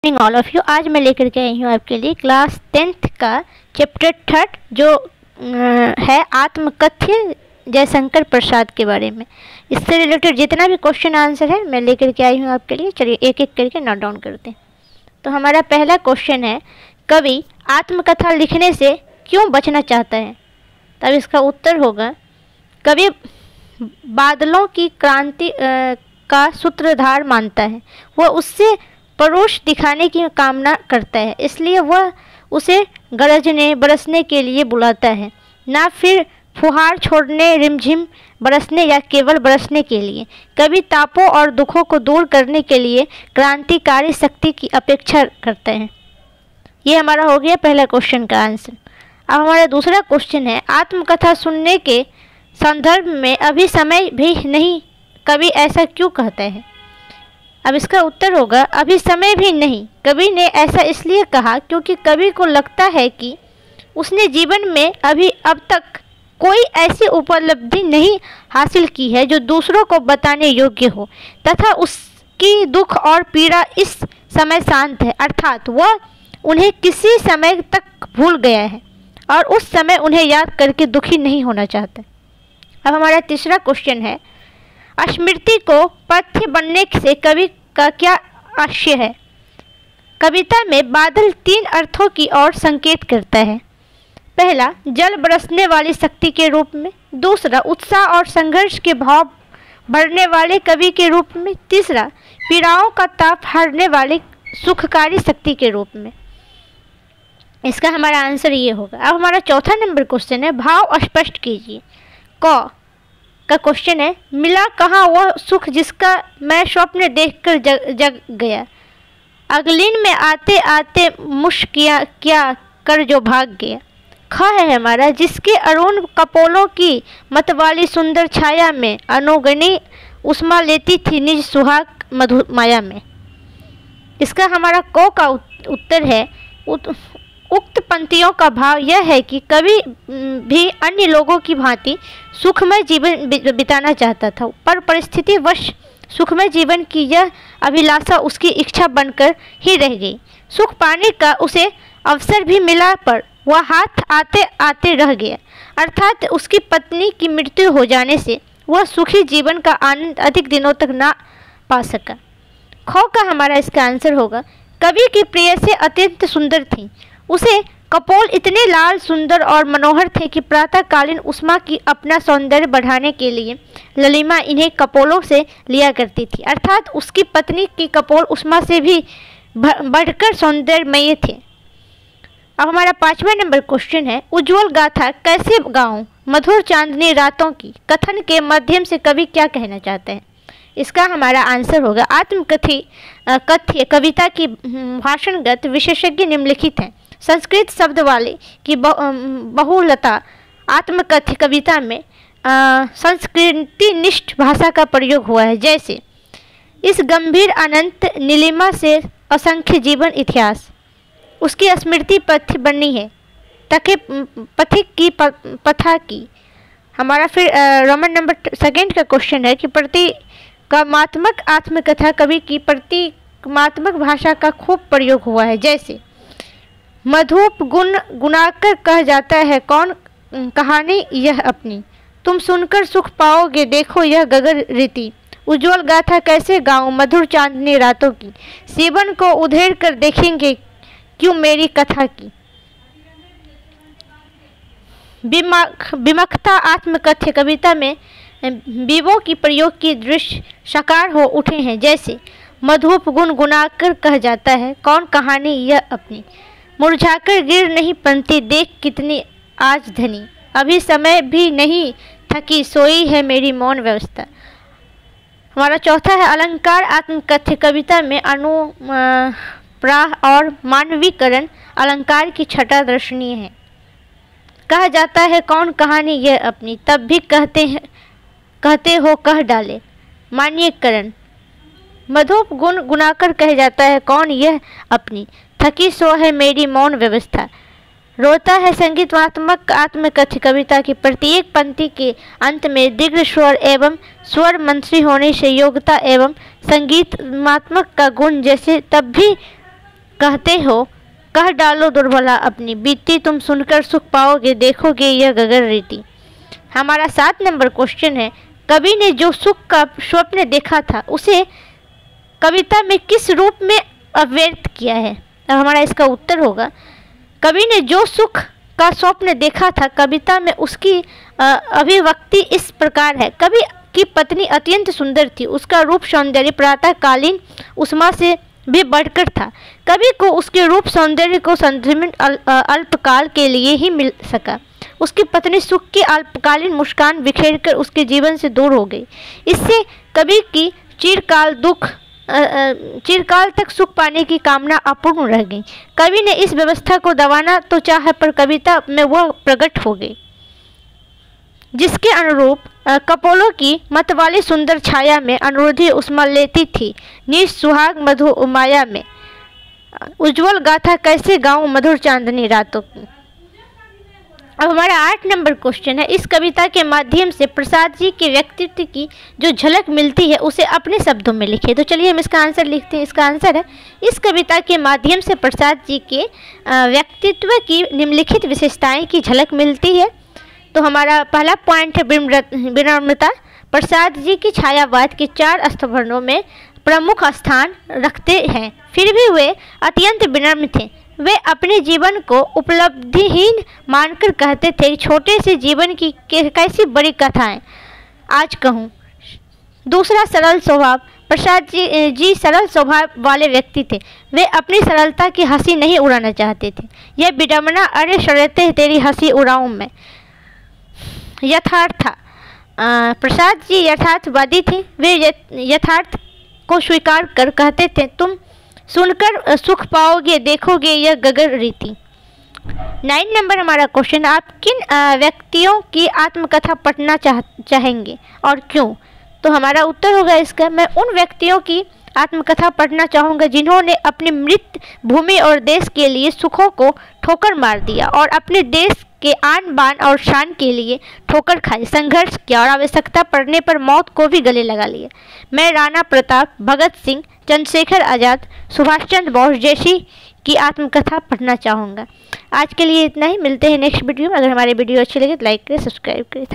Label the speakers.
Speaker 1: Morning all of you. आज मैं लेकर के आई हूँ आपके लिए क्लास 10th का चैप्टर 3 जो है आत्मकथ्य जयशंकर प्रसाद के बारे में। इससे रिलेटेड जितना भी क्वेश्चन आंसर है मैं लेकर के आई हूँ आपके लिए। चलिए एक एक करके नोट डाउन करते हैं। तो हमारा पहला क्वेश्चन है, कवि आत्मकथा लिखने से क्यों बचना चाहता है? तब इसका उत्तर होगा, कवि बादलों की क्रांति का सूत्रधार मानता है। वह उससे परोक्ष दिखाने की कामना करता है, इसलिए वह उसे गरजने बरसने के लिए बुलाता है, ना फिर फुहार छोड़ने, रिमझिम बरसने या केवल बरसने के लिए। कवि तापों और दुखों को दूर करने के लिए क्रांतिकारी शक्ति की अपेक्षा करता है। ये हमारा हो गया पहला क्वेश्चन का आंसर। अब हमारा दूसरा क्वेश्चन है, आत्मकथा सुनने के संदर्भ में अभी समय भी नहीं, कवि ऐसा क्यों कहता है? अब इसका उत्तर होगा, अभी समय भी नहीं। कवि ने ऐसा इसलिए कहा क्योंकि कवि को लगता है कि उसने जीवन में अभी अब तक कोई ऐसी उपलब्धि नहीं हासिल की है जो दूसरों को बताने योग्य हो, तथा उसकी दुख और पीड़ा इस समय शांत है, अर्थात वह उन्हें किसी समय तक भूल गया है और उस समय उन्हें याद करके दुखी नहीं होना चाहता। अब हमारा तीसरा क्वेश्चन है, स्मृति को पथ्य बनने से कवि का क्या आशय है? कविता में बादल 3 अर्थों की ओर संकेत करता है। पहला, जल बरसने वाली शक्ति के रूप में। दूसरा, उत्साह और संघर्ष के भाव भरने वाले कवि के रूप में। तीसरा, पीड़ाओं का ताप हारने वाले सुखकारी शक्ति के रूप में। इसका हमारा आंसर ये होगा। अब हमारा चौथा नंबर क्वेश्चन है, भाव स्पष्ट कीजिए। क का क्वेश्चन है, मिला कहाँ वह सुख जिसका मैं स्वप्न देखकर जग गया, अगलिन में आते आते मुश्किया क्या कर जो भाग गया। ख है हमारा, जिसके अरुण कपोलों की मतवाली सुंदर छाया में अनुगणी उष्मा लेती थी निज सुहाग मधु माया में। इसका हमारा क का उत्तर है, उक्त पंक्तियों का भाव यह है कि कवि भी अन्य लोगों की भांति सुखमय जीवन बिताना चाहता था, पर परिस्थितिवश सुखमय जीवन की यह अभिलाषा उसकी इच्छा बनकर ही रह गई। सुख पाने का उसे अवसर भी मिला पर वह हाथ आते आते रह गया, अर्थात उसकी पत्नी की मृत्यु हो जाने से वह सुखी जीवन का आनंद अधिक दिनों तक ना पा सका। ख का हमारा इसका आंसर होगा, कवि की प्रेयसी अत्यंत सुंदर थी। उसे कपोल इतने लाल, सुंदर और मनोहर थे कि प्रातःकालीन उष्मा की अपना सौंदर्य बढ़ाने के लिए ललिमा इन्हें कपोलों से लिया करती थी, अर्थात उसकी पत्नी की कपोल उष्मा से भी बढ़कर सौंदर्यमय थे। अब हमारा 5वां नंबर क्वेश्चन है, उज्ज्वल गाथा कैसे गाऊं मधुर चांदनी रातों की कथन के माध्यम से कवि क्या कहना चाहते हैं? इसका हमारा आंसर होगा, कथ्य कविता की भाषणगत विशेषज्ञ निम्नलिखित हैं। संस्कृत शब्द वाले की बहुलता आत्मकथ्य कविता में संस्कृति निष्ठ भाषा का प्रयोग हुआ है, जैसे इस गंभीर अनंत नीलिमा से असंख्य जीवन इतिहास उसकी स्मृति पथ्य बनी है, तके पथिक की पथा की। हमारा फिर रोमन नंबर 2 का क्वेश्चन है कि प्रतीकात्मक आत्मकथा कवि की प्रतीकात्मक भाषा का खूब प्रयोग हुआ है, जैसे मधुप गुण गुनाकर कह जाता है कौन कहानी यह अपनी, तुम सुनकर सुख पाओगे देखो यह गगन रीति, उज्ज्वल गाथा कैसे गाऊं मधुर चांदनी रातों की, जीवन को उधेड़ कर देखेंगे क्यों मेरी कथा की। विमखता आत्मकथ्य कविता में विवों की प्रयोग की दृश्य साकार हो उठे हैं, जैसे मधुप गुण गुनाकर कह जाता है कौन कहानी यह अपनी, मुरझाकर गिर नहीं पंती देख कितनी आज धनी, अभी समय भी नहीं थकी सोई है मेरी मौन व्यवस्था। हमारा चौथा है, अलंकार आत्मकथ्य कविता में अनुप्राह और मानवीकरण अलंकार की छटा दर्शनीय है। कहा जाता है कौन कहानी यह अपनी, तब भी कहते हो कह डाले, मान्यकरण मधुप गुण गुनाकर कह जाता है कौन यह अपनी, थकी सो है मेरी मौन व्यवस्था। रोता है संगीतात्मक आत्मकथ्य कविता की प्रत्येक पंक्ति के अंत में दीर्घ स्वर एवं स्वर मंत्री होने से योग्यता एवं संगीतात्मक का गुण जैसे तब भी कहते हो कह डालो दुर्बला अपनी, बीती तुम सुनकर सुख पाओगे, देखोगे यह गगन रीति। हमारा 7 नंबर क्वेश्चन है, कवि ने जो सुख का स्वप्न देखा था उसे कविता में किस रूप में अभिव्यक्त किया है। अब हमारा इसका उत्तर होगा, कवि ने जो सुख का स्वप्न देखा था कविता में उसकी अभिव्यक्ति इस प्रकार है। कवि की पत्नी अत्यंत सुंदर थी, उसका रूप सौंदर्य प्रातःकालीन उष्मा से भी बढ़कर था। कवि को उसके रूप सौंदर्य को संतृप्त अल्पकाल के लिए ही मिल सका। उसकी पत्नी सुख की अल्पकालीन मुस्कान बिखेरकर उसके जीवन से दूर हो गई। इससे कवि की चिरकाल तक सुख पाने की कामना अपूर्ण रह गई। कवि ने इस व्यवस्था को दबाना तो चाहा, पर कविता में वह प्रकट हो गई जिसके अनुरूप कपोलों की मतवाली सुंदर छाया में अनुरोधी उष्मा लेती थी। निज सुहाग मधु माया में उज्ज्वल गाथा कैसे गाऊं मधुर चांदनी रातों की। अब हमारा 8 नंबर क्वेश्चन है, इस कविता के माध्यम से प्रसाद जी के व्यक्तित्व की जो झलक मिलती है उसे अपने शब्दों में लिखे। तो चलिए हम इसका आंसर लिखते हैं। इसका आंसर है, इस कविता के माध्यम से प्रसाद जी के व्यक्तित्व की निम्नलिखित विशेषताएं की झलक मिलती है। तो हमारा पहला पॉइंट है विनम्रता। प्रसाद जी की छायावाद के 4 स्तंभों में प्रमुख स्थान रखते हैं, फिर भी वे अत्यंत विनम्र थे। वे अपने जीवन को उपलब्धिहीन मानकर कहते थे, छोटे से जीवन की कैसी बड़ी कथाएं आज कहूँ। दूसरा, सरल स्वभाव। प्रसाद जी सरल स्वभाव वाले व्यक्ति थे। वे अपनी सरलता की हंसी नहीं उड़ाना चाहते थे। यह विडम्बना, अरे शर्तें तेरी हंसी उड़ाऊं मैं। यथार्थ था। प्रसाद जी यथार्थवादी थे। वे यथार्थ को स्वीकार कर कहते थे, तुम सुनकर सुख पाओगे, देखोगे यह गगन रीति। 9 नंबर हमारा क्वेश्चन, आप किन व्यक्तियों की आत्मकथा पढ़ना चाहेंगे और क्यों। तो हमारा उत्तर होगा इसका, मैं उन व्यक्तियों की आत्मकथा पढ़ना चाहूँगा जिन्होंने अपनी मृत भूमि और देश के लिए सुखों को ठोकर मार दिया और अपने देश के आन बान और शान के लिए ठोकर खाई, संघर्ष किया और आवश्यकता पड़ने पर मौत को भी गले लगा लिया। मैं राणा प्रताप, भगत सिंह, चंद्रशेखर आज़ाद, सुभाष चंद्र बोस जैसी की आत्मकथा पढ़ना चाहूँगा। आज के लिए इतना ही, मिलते हैं नेक्स्ट वीडियो में। अगर हमारे वीडियो अच्छी लगे तो लाइक करें, सब्सक्राइब करें।